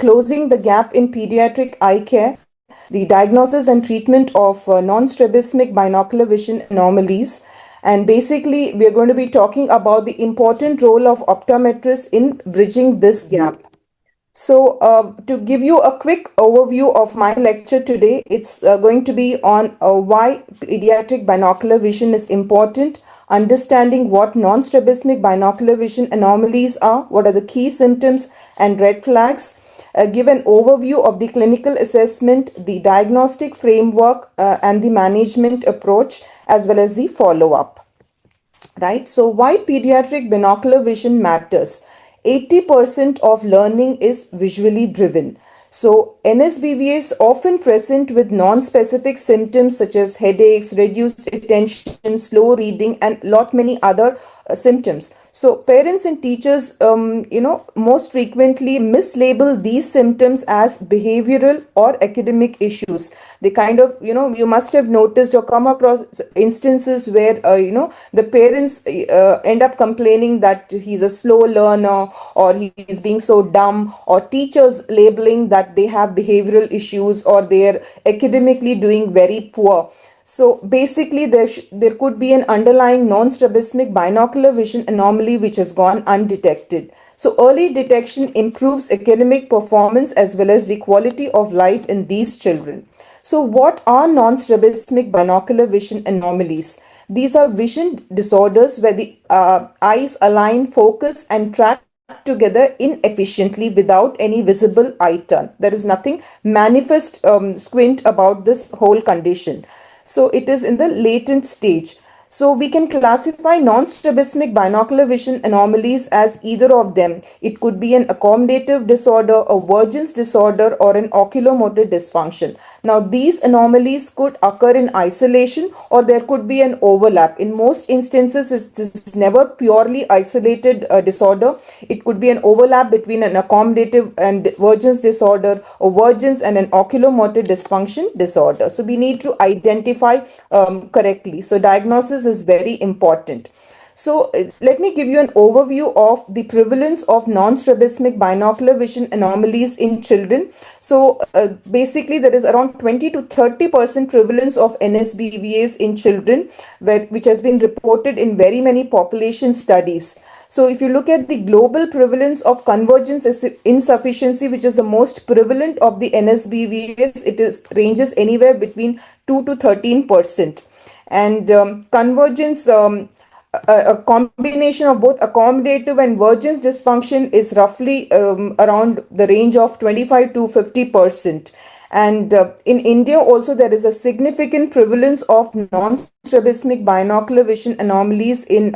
Closing the gap in pediatric eye care, the diagnosis and treatment of non-strabismic binocular vision anomalies. And basically, we are going to be talking about the important role of optometrists in bridging this gap. So, to give you a quick overview of my lecture today, it's going to be on why pediatric binocular vision is important, understanding what non-strabismic binocular vision anomalies are, what are the key symptoms and red flags, give an overview of the clinical assessment, the diagnostic framework, and the management approach, as well as the follow-up. Right? So, why pediatric binocular vision matters? 80% of learning is visually driven. So, NSBVA is often present with non-specific symptoms such as headaches, reduced attention, slow reading, and lot many other symptoms. So, parents and teachers, most frequently mislabel these symptoms as behavioral or academic issues. They kind of, you must have noticed or come across instances where, the parents end up complaining that he's a slow learner or he's being so dumb, or teachers labeling that they have behavioral issues or they're academically doing very poor. So basically, there could be an underlying non-strabismic binocular vision anomaly which has gone undetected. So early detection improves academic performance as well as the quality of life in these children. So what are non-strabismic binocular vision anomalies? These are vision disorders where the eyes align, focus, and track together inefficiently without any visible eye turn. There is nothing manifest squint about this whole condition. So it is in the latent stage. So we can classify non-strabismic binocular vision anomalies as either of them. It could be an accommodative disorder, a Vergence disorder, or an oculomotor dysfunction. Now these anomalies could occur in isolation or there could be an overlap. In most instances, it is never purely isolated disorder. It could be an overlap between an accommodative and Vergence disorder or Vergence and an oculomotor dysfunction disorder. So we need to identify correctly. So diagnosis is very important. So let me give you an overview of the prevalence of non-strabismic binocular vision anomalies in children. So basically there is around 20 to 30% prevalence of NSBVAs in children, which has been reported in very many population studies. So if you look at the global prevalence of convergence insufficiency, which is the most prevalent of the NSBVAs, ranges anywhere between 2 to 13%. And convergence, a combination of both accommodative and Vergence dysfunction is roughly around the range of 25 to 50%. And in India also there is a significant prevalence of non-strabismic binocular vision anomalies in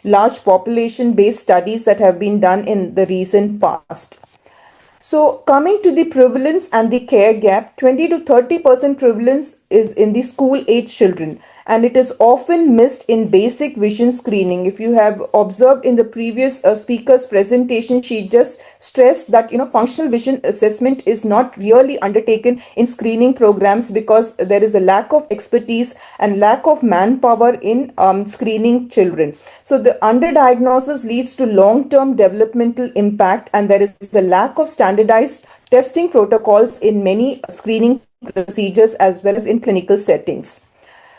large population-based studies that have been done in the recent past. So coming to the prevalence and the care gap, 20 to 30% prevalence is in the school age children, and it is often missed in basic vision screening. If you have observed in the previous speaker's presentation, she just stressed that functional vision assessment is not really undertaken in screening programs because there is a lack of expertise and lack of manpower in screening children. So the underdiagnosis leads to long-term developmental impact, and there is a lack of standardized testing protocols in many screening procedures as well as in clinical settings.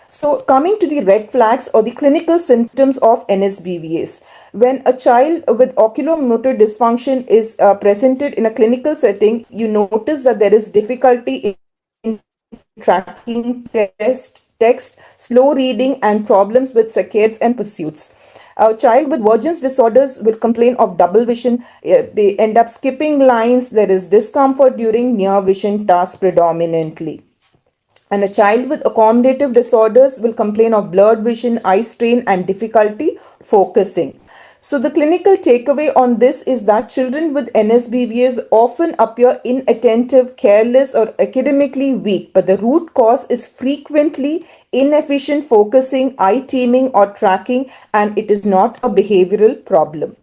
So coming to the red flags or the clinical symptoms of NSBVAs. When a child with oculomotor dysfunction is presented in a clinical setting, you notice that there is difficulty in tracking text, slow reading, and problems with saccades and pursuits. A child with Vergence disorders will complain of double vision. They end up skipping lines. There is discomfort during near vision tasks predominantly. And a child with accommodative disorders will complain of blurred vision, eye strain, and difficulty focusing. So the clinical takeaway on this is that children with NSBVAs often appear inattentive, careless, or academically weak, but the root cause is frequently inefficient focusing, eye teaming, or tracking, and it is not a behavioral problem.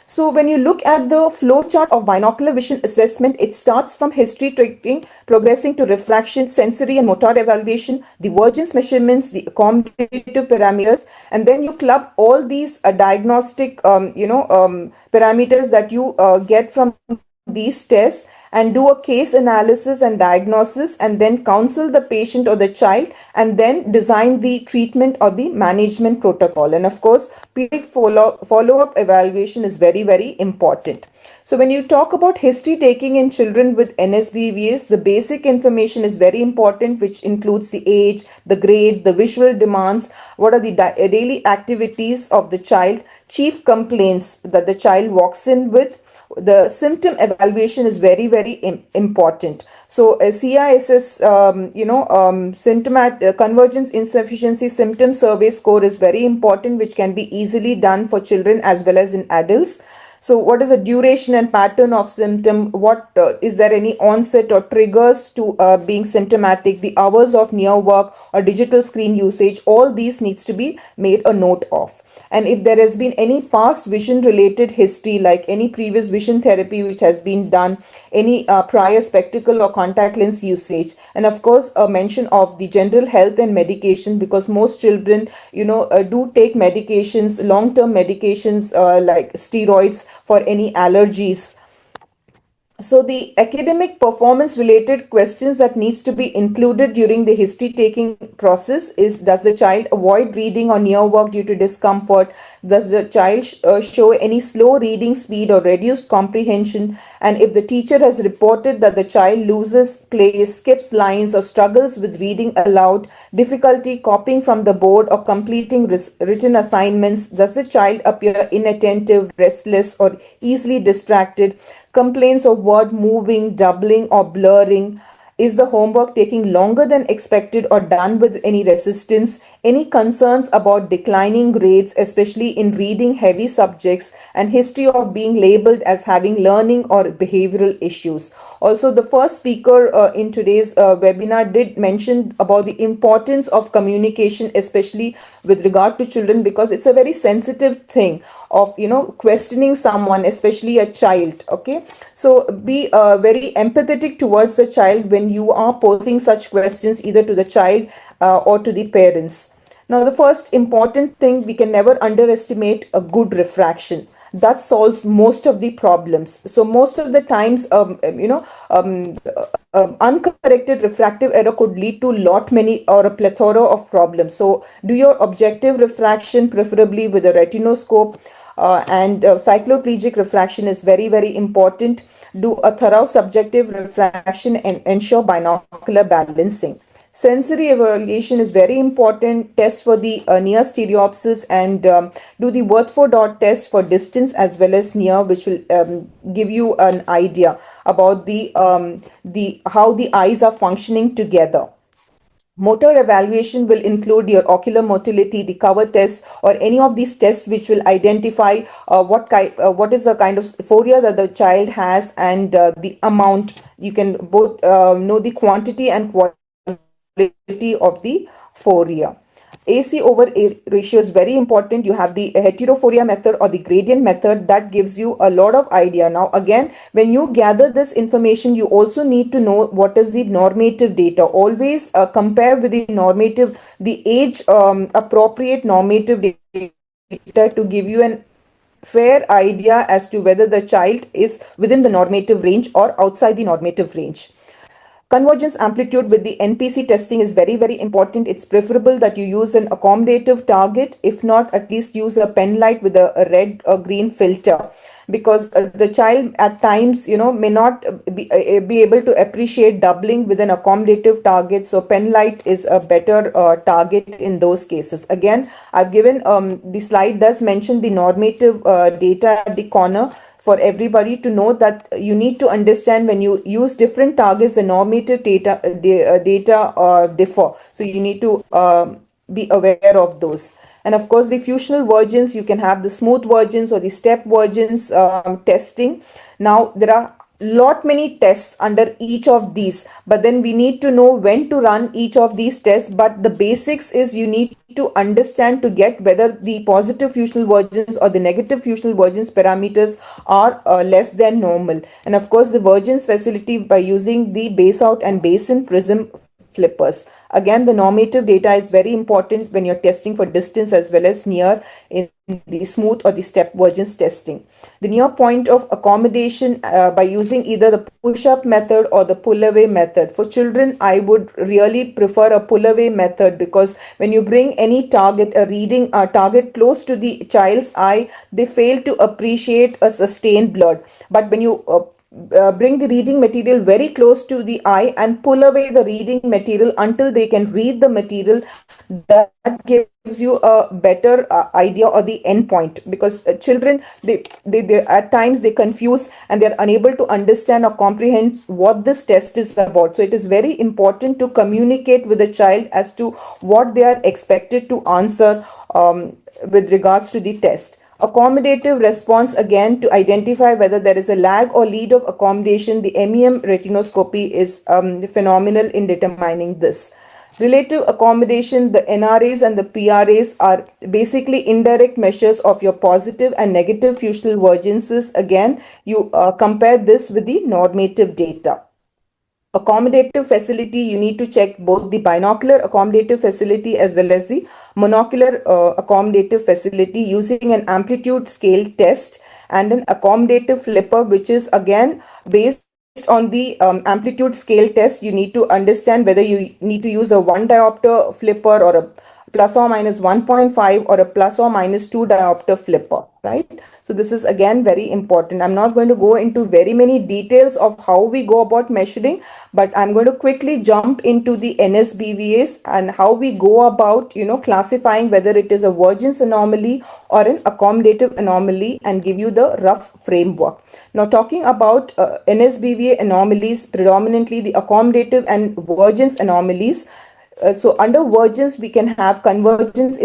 So when you look at the flow chart of binocular vision assessment, it starts from history tracking, progressing to refraction, sensory and motor evaluation, the Vergence measurements, the accommodative parameters, and then you club all these diagnostic parameters that you get from these tests, and do a case analysis and diagnosis, and then counsel the patient or the child, and then design the treatment or the management protocol. And of course, periodic follow-up evaluation is very, very important. So when you talk about history taking in children with NSBVS, the basic information is very important, which includes the age, the grade, the visual demands, what are the daily activities of the child, chief complaints that the child walks in with. The symptom evaluation is very, very important. So a CISS, symptomatic convergence insufficiency symptom survey score is very important, which can be easily done for children as well as in adults. So what is the duration and pattern of symptom? What is there any onset or triggers to being symptomatic? The hours of near work or digital screen usage, all these needs to be made a note of. And if there has been any past vision related history, like any previous vision therapy which has been done, any prior spectacle or contact lens usage, and of course a mention of the general health and medication, because most children do take medications, long term medications like steroids for any allergies. So the academic performance related questions that needs to be included during the history taking process is: does the child avoid reading or near work due to discomfort? Does the child show any slow reading speed or reduced comprehension? And if the teacher has reported that the child loses place, skips lines, or struggles with reading aloud, difficulty copying from the board or completing written assignments, does the child appear inattentive, restless, or easily distracted, complaints of word moving, doubling, or blurring? Is the homework taking longer than expected or done with any resistance? Any concerns about declining grades, especially in reading heavy subjects, and history of being labeled as having learning or behavioral issues? Also, the first speaker in today's webinar did mention about the importance of communication, especially with regard to children, because it's a very sensitive thing of questioning someone, especially a child. Okay, so be very empathetic towards the child when you are posing such questions, either to the child or to the parents. Now, the first important thing, we can never underestimate a good refraction. That solves most of the problems. So most of the times, uncorrected refractive error could lead to lot many or a plethora of problems. So do your objective refraction, preferably with a retinoscope. And cycloplegic refraction is very, very important. Do a thorough subjective refraction and ensure binocular balancing. Sensory evaluation is very important. Test for the near stereopsis, and do the Worthford dot test for distance as well as near, which will give you an idea about the how the eyes are functioning together. Motor evaluation will include your ocular motility, the cover test, or any of these tests which will identify what is the kind of phoria that the child has, and the amount. You can both know the quantity and quality of the phoria. AC over A ratio is very important. You have the heterophoria method or the gradient method that gives you a lot of idea. Now again, when you gather this information, you also need to know what is the normative data. Always compare with the normative, the age appropriate normative data to give you an fair idea as to whether the child is within the normative range or outside the normative range. Convergence amplitude with the NPC testing is very, very important. It's preferable that you use an accommodative target. If not, at least use a pen light with a red or green filter, because the child at times, may not be able to appreciate doubling with an accommodative target. So pen light is a better target in those cases. Again, I've given the slide does mention the normative data at the corner for everybody to know that you need to understand when you use different targets, the normative data differ. So you need to be aware of those. And of course, the fusional versions, you can have the smooth versions or the step versions testing. Now, there are lot many tests under each of these, but then we need to know when to run each of these tests. But the basics is you need to understand to get whether the positive fusional versions or the negative fusional versions parameters are less than normal. And of course, the vergence facility by using the base out and base in prism flippers. Again, the normative data is very important when you're testing for distance as well as near in the smooth or the step vergence testing. The near point of accommodation by using either the push-up method or the pull-away method. For children, I would really prefer a pull-away method, because when you bring any target, a reading target close to the child's eye, they fail to appreciate a sustained blood. But when you bring the reading material very close to the eye and pull away the reading material until they can read the material, that gives you a better idea or the end point. Because children, they at times they confuse and they're unable to understand or comprehend what this test is about. So it is very important to communicate with the child as to what they are expected to answer with regards to the test. Accommodative response, again, to identify whether there is a lag or lead of accommodation. The MEM retinoscopy is phenomenal in determining this. Relative accommodation, the NRAs and the PRAs are basically indirect measures of your positive and negative fusional vergences. Again, you compare this with the normative data. Accommodative facility, you need to check both the binocular accommodative facility as well as the monocular accommodative facility using an amplitude scale test and an accommodative flipper, which is again based on the amplitude scale test. You need to understand whether you need to use a 1 diopter flipper or a plus or minus 1.5 or a plus or minus 2 diopter flipper, right? So this is again very important. I'm not going to go into very many details of how we go about measuring, but I'm going to quickly jump into the NSBVAs and how we go about, classifying whether it is a vergence anomaly or an accommodative anomaly, and give you the rough framework. Now, talking about NSBVA anomalies, predominantly the accommodative and vergence anomalies. So under vergence, we can have convergence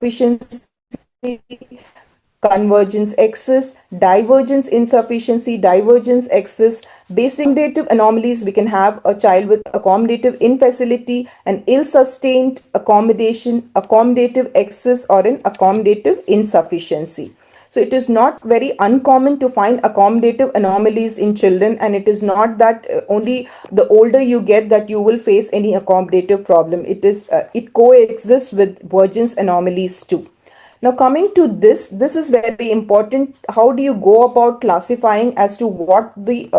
insufficiency, convergence excess, divergence insufficiency, divergence excess. Basic accommodative anomalies, we can have a child with accommodative infacility, an ill-sustained accommodation, accommodative excess, or an accommodative insufficiency. So it is not very uncommon to find accommodative anomalies in children, and it is not that only the older you get that you will face any accommodative problem. It coexists with vergence anomalies too. Now, coming to this is very important. How do you go about classifying as to what the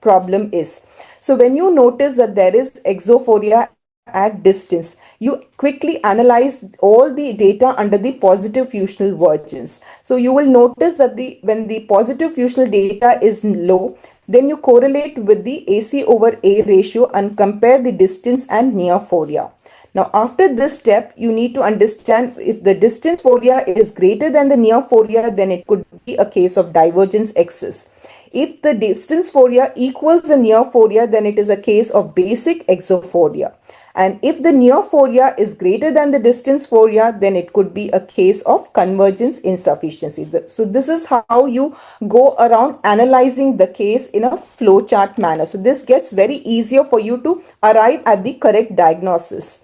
problem is? So when you notice that there is exophoria at distance, you quickly analyze all the data under the positive fusional vergence. So you will notice that when the positive fusional data is low, then you correlate with the AC over A ratio and compare the distance and neophoria. Now, after this step, you need to understand if the distance phoria is greater than the neophoria, then it could be a case of divergence excess. If the distance phoria equals the neophoria, then it is a case of basic exophoria. And if the neophoria is greater than the distance phoria, then it could be a case of convergence insufficiency. So this is how you go around analyzing the case in a flowchart manner. So this gets very easier for you to arrive at the correct diagnosis.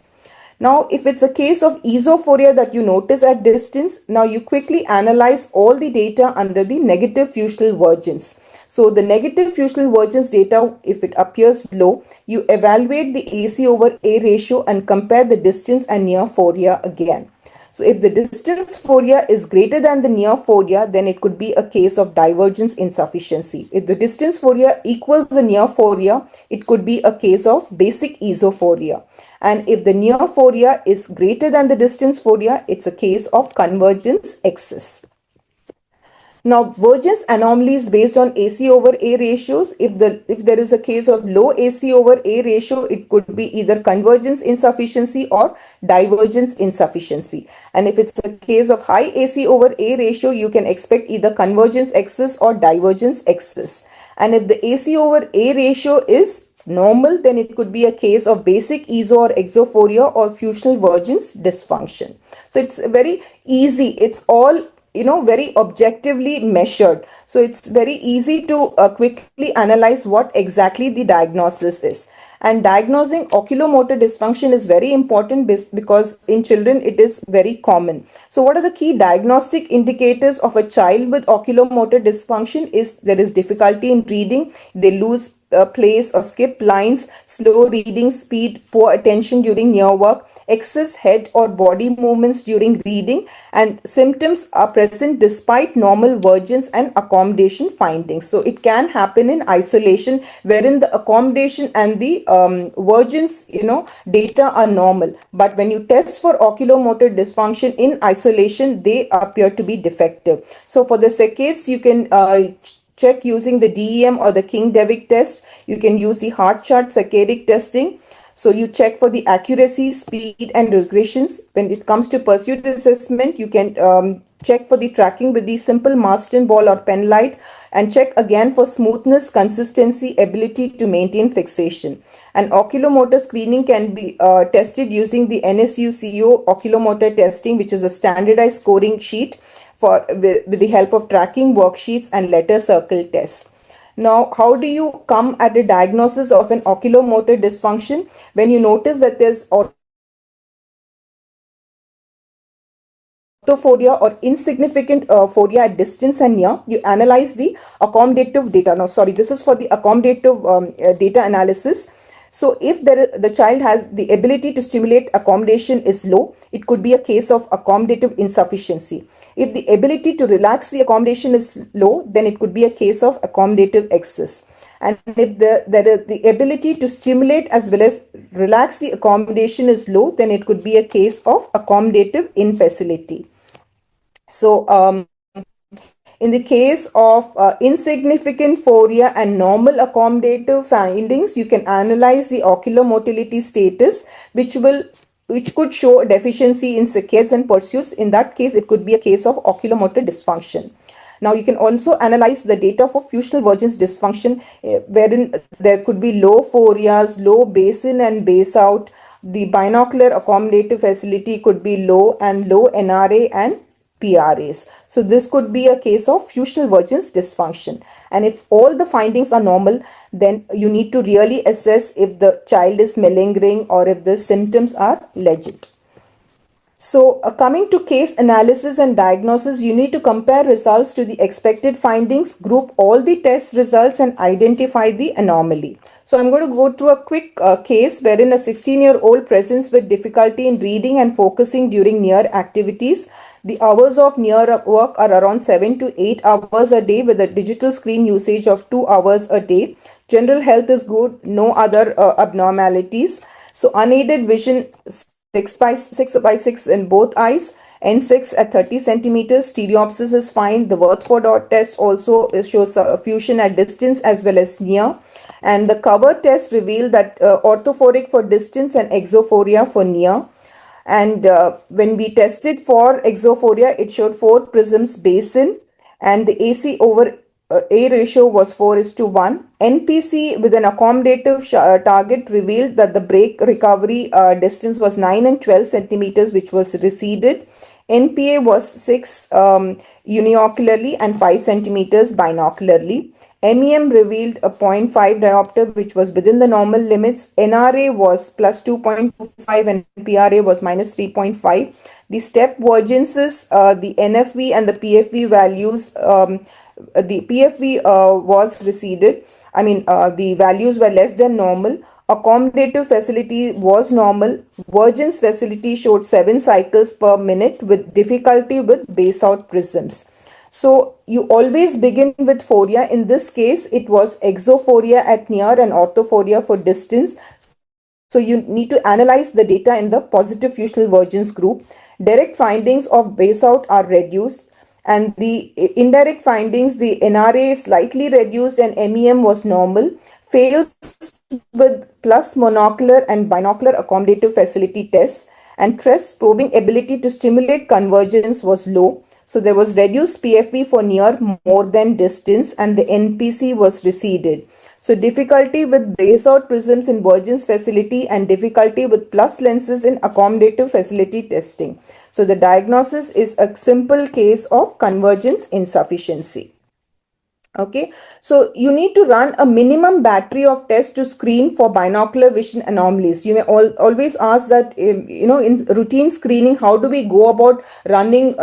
Now, if it's a case of esophoria that you notice at distance, now you quickly analyze all the data under the negative fusional vergence. So the negative fusional vergence data, if it appears low, you evaluate the AC over A ratio and compare the distance and neophoria again. So if the distance phoria is greater than the neophoria, then it could be a case of divergence insufficiency. If the distance phoria equals the neophoria, it could be a case of basic esophoria. And if the neophoria is greater than the distance phoria, it's a case of convergence excess. Now, vergence anomalies based on AC over A ratios. If there is a case of low AC over A ratio, it could be either convergence insufficiency or divergence insufficiency. And if it's a case of high AC over A ratio, you can expect either convergence excess or divergence excess. And if the AC over A ratio is normal, then it could be a case of basic ESO or exophoria or fusional vergence dysfunction. So it's very easy. It's all very objectively measured. So it's very easy to quickly analyze what exactly the diagnosis is. And diagnosing oculomotor dysfunction is very important because in children it is very common. So what are the key diagnostic indicators of a child with oculomotor dysfunction? Is there is difficulty in reading, they lose place or skip lines, slow reading speed, poor attention during near work, excess head or body movements during reading, and symptoms are present despite normal vergence and accommodation findings. So it can happen in isolation, wherein the accommodation and the vergence, data are normal. But when you test for oculomotor dysfunction in isolation, they appear to be defective. So for the saccades, you can check using the DEM or the King-Devitt test. You can use the Hartchart saccadic testing. So you check for the accuracy, speed, and regressions. When it comes to pursuit assessment, you can check for the tracking with the simple Marston ball or pen light, and check again for smoothness, consistency, ability to maintain fixation. And oculomotor screening can be tested using the NSUCO oculomotor testing, which is a standardized scoring sheet with the help of tracking worksheets and letter circle tests. Now, how do you come at a diagnosis of an oculomotor dysfunction? When you notice that there's orthophoria or insignificant phoria at distance and near, you analyze the accommodative data. Now, sorry, this is for the accommodative data analysis. So if the child has the ability to stimulate accommodation is low, it could be a case of accommodative insufficiency. If the ability to relax the accommodation is low, then it could be a case of accommodative excess. And if the ability to stimulate as well as relax the accommodation is low, then it could be a case of accommodative infacility. So in the case of insignificant phoria and normal accommodative findings, you can analyze the ocular motility status, which could show a deficiency in saccades and pursuits. In that case, it could be a case of oculomotor dysfunction. Now, you can also analyze the data for fusional vergence dysfunction, wherein there could be low phorias, low base in and base out. The binocular accommodative facility could be low, and low NRA and PRAs. So this could be a case of fusional vergence dysfunction. And if all the findings are normal, then you need to really assess if the child is malingering or if the symptoms are legit. So coming to case analysis and diagnosis, you need to compare results to the expected findings, group all the test results, and identify the anomaly. So I'm going to go through a quick case wherein a 16-year-old presents with difficulty in reading and focusing during near activities. The hours of near work are around 7 to 8 hours a day with a digital screen usage of 2 hours a day. General health is good, no other abnormalities. So unaided vision 6 by 6 in both eyes, N6 at 30 centimeters, stereopsis is fine. The Worthford dot test also shows fusion at distance as well as near. And the cover test revealed that orthophoric for distance and exophoria for near. And when we tested for exophoria, it showed 4 prisms basin, and the AC over A ratio was 4:1. NPC with an accommodative target revealed that the break recovery distance was 9 and 12 centimeters, which was receded. NPA was 6 uniocularly and 5 centimeters binocularly. MEM revealed a 0.5 diopter, which was within the normal limits. NRA was plus 2.25 and PRA was minus 3.5. The step vergences, the NFV and the PFV values, the PFV was receded. The values were less than normal. Accommodative facility was normal. Vergence facility showed 7 cycles per minute with difficulty with base out prisms. So you always begin with phoria. In this case, it was exophoria at near and orthophoria for distance. So you need to analyze the data in the positive fusional vergence group. Direct findings of base out are reduced, and the indirect findings, the NRA is slightly reduced and MEM was normal. Fails with plus monocular and binocular accommodative facility tests, and TRESS probing ability to stimulate convergence was low. So there was reduced PFV for near more than distance, and the NPC was receded. So difficulty with brace out prisms in vergence facility and difficulty with plus lenses in accommodative facility testing. So the diagnosis is a simple case of convergence insufficiency. Okay, so you need to run a minimum battery of tests to screen for binocular vision anomalies. You may always ask that, in routine screening, how do we go about running,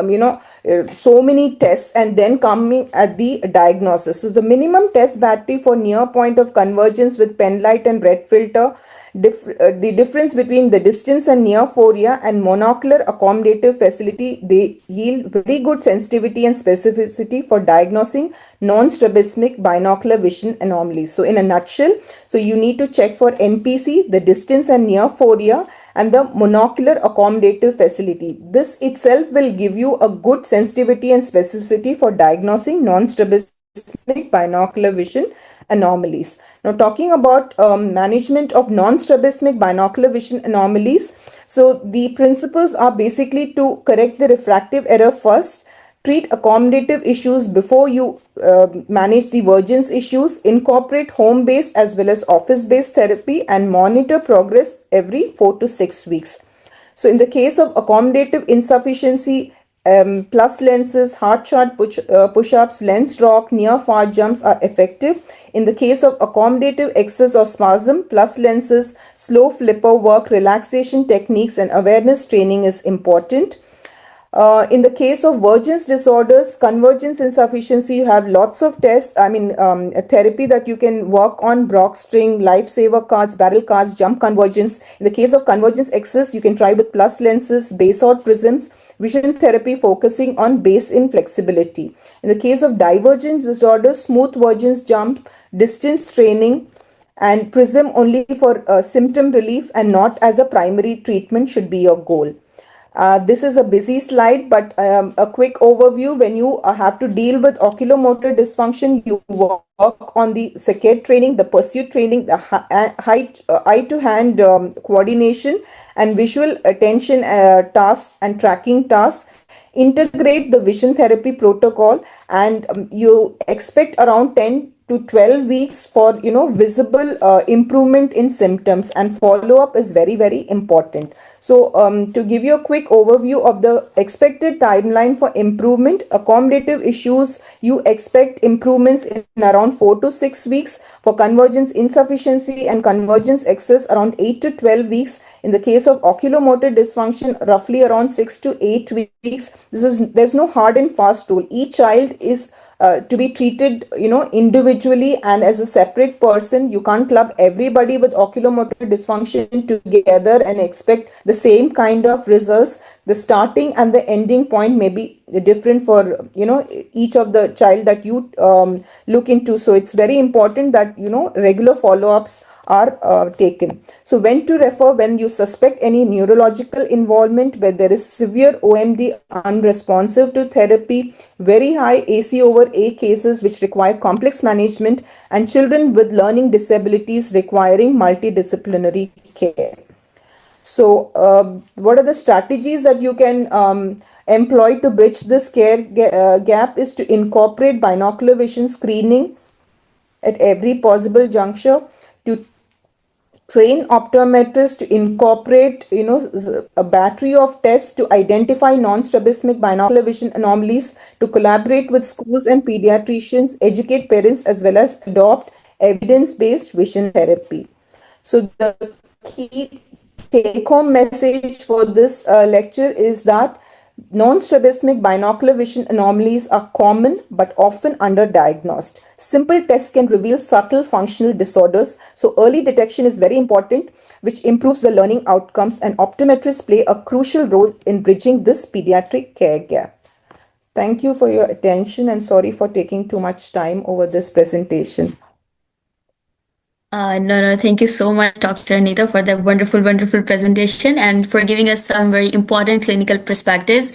so many tests and then coming at the diagnosis? So the minimum test battery for near point of convergence with pen light and red filter, the difference between the distance and near foria and monocular accommodative facility, they yield very good sensitivity and specificity for diagnosing non-strabismic binocular vision anomalies. So in a nutshell, so you need to check for NPC, the distance and near foria, and the monocular accommodative facility. This itself will give you a good sensitivity and specificity for diagnosing non-strabismic binocular vision anomalies. Now, talking about management of non-strabismic binocular vision anomalies, so the principles are basically to correct the refractive error first, treat accommodative issues before you manage the vergence issues, incorporate home-based as well as office-based therapy, and monitor progress every 4 to 6 weeks. So in the case of accommodative insufficiency, plus lenses, hard shot push-ups, lens rock, near far jumps are effective. In the case of accommodative excess or spasm, plus lenses, slow flipper work, relaxation techniques, and awareness training is important. In the case of vergence disorders, convergence insufficiency, you have lots of tests. A therapy that you can work on: Brock string, lifesaver cards, barrel cards, jump convergence. In the case of convergence excess, you can try with plus lenses, base out prisms, vision therapy focusing on base in flexibility. In the case of divergence disorders, smooth vergence jump, distance training, and prism only for symptom relief and not as a primary treatment should be your goal. This is a busy slide, but a quick overview. When you have to deal with oculomotor dysfunction, you work on the saccade training, the pursuit training, the eye-to-hand coordination, and visual attention tasks and tracking tasks. Integrate the vision therapy protocol, and you expect around 10 to 12 weeks for visible improvement in symptoms, and follow up is very, very important. So to give you a quick overview of the expected timeline for improvement: accommodative issues, you expect improvements in around 4 to 6 weeks; for convergence insufficiency and convergence excess, around 8 to 12 weeks; in the case of oculomotor dysfunction, roughly around 6 to 8 weeks. There's no hard and fast rule. Each child is to be treated individually and as a separate person. You can't club everybody with oculomotor dysfunction together and expect the same kind of results. The starting and the ending point may be different for each of the child that you look into. So it's very important that regular follow-ups are taken. So when to refer: when you suspect any neurological involvement, where there is severe OMD unresponsive to therapy, very high AC over A cases which require complex management, and children with learning disabilities requiring multidisciplinary care. So what are the strategies that you can employ to bridge this care gap? Is to incorporate binocular vision screening at every possible juncture, to train optometrists to incorporate a battery of tests to identify non-strabismic binocular vision anomalies, to collaborate with schools and pediatricians, educate parents, as well as adopt evidence-based vision therapy. So the key take-home message for this lecture is that non-strabismic binocular vision anomalies are common but often underdiagnosed. Simple tests can reveal subtle functional disorders, so early detection is very important, which improves the learning outcomes, and optometrists play a crucial role in bridging this pediatric care gap. Thank you for your attention, and sorry for taking too much time over this presentation. No, thank you so much, Dr. Anita, for that wonderful, wonderful presentation and for giving us some very important clinical perspectives.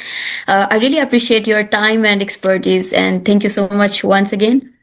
I really appreciate your time and expertise, and thank you so much once again.